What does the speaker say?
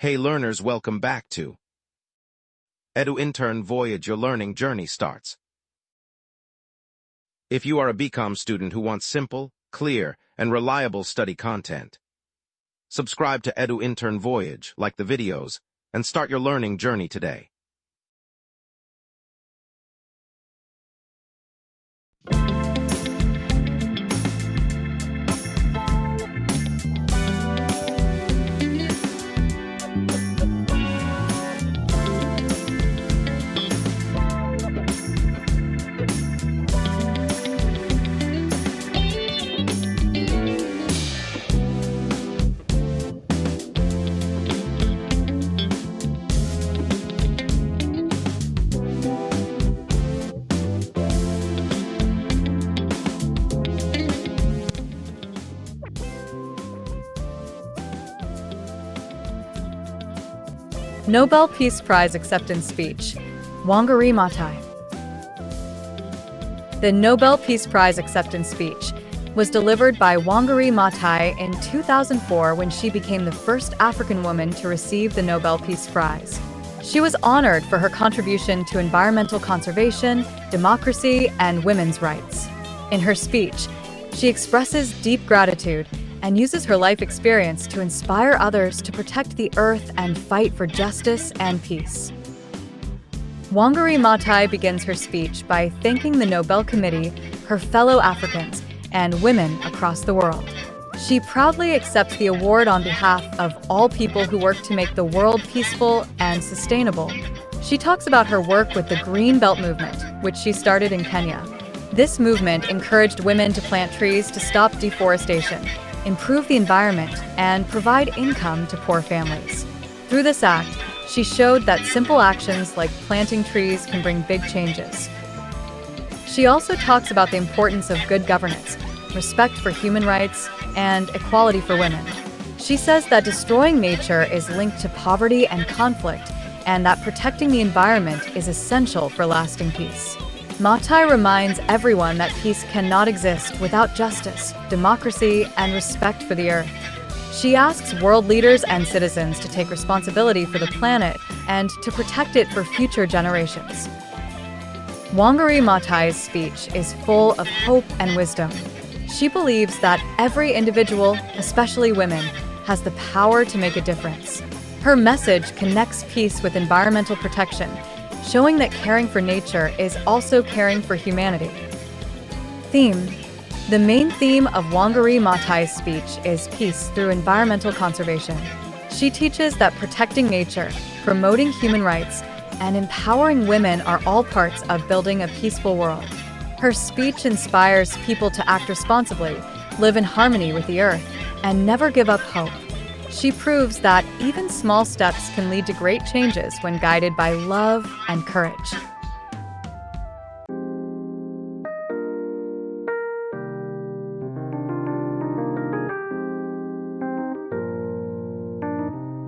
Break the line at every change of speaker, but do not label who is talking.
Hey learners, welcome back to Edu Intern Voyage. Your learning journey starts. If you are a BCom student who wants simple, clear, and reliable study content, subscribe to Edu Intern Voyage, like the videos, and start your learning journey today.
Nobel Peace Prize acceptance speech, Wangari Maathai. The Nobel Peace Prize acceptance speech was delivered by Wangari Maathai in 2004 when she became the first African woman to receive the Nobel Peace Prize. She was honored for her contribution to environmental conservation, democracy, and women's rights. In her speech, she expresses deep gratitude and uses her life experience to inspire others to protect the earth and fight for justice and peace. Wangari Maathai begins her speech by thanking the Nobel Committee, her fellow Africans, and women across the world. She proudly accepts the award on behalf of all people who work to make the world peaceful and sustainable. She talks about her work with the Green Belt movement, which she started in Kenya. This movement encouraged women to plant trees to stop deforestation, improve the environment, and provide income to poor families. Through this act, she showed that simple actions like planting trees can bring big changes. She also talks about the importance of good governance, respect for human rights, and equality for women. She says that destroying nature is linked to poverty and conflict, and that protecting the environment is essential for lasting peace. Maathai reminds everyone that peace cannot exist without justice, democracy, and respect for the earth. She asks world leaders and citizens to take responsibility for the planet and to protect it for future generations. Wangari Maathai's speech is full of hope and wisdom. She believes that every individual, especially women, has the power to make a difference. Her message connects peace with environmental protection, showing that caring for nature is also caring for humanity. Theme. The main theme of Wangari Maathai's speech is peace through environmental conservation. She teaches that protecting nature, promoting human rights, and empowering women are all parts of building a peaceful world. Her speech inspires people to act responsibly, live in harmony with the earth, and never give up hope. She proves that even small steps can lead to great changes when guided by love and courage.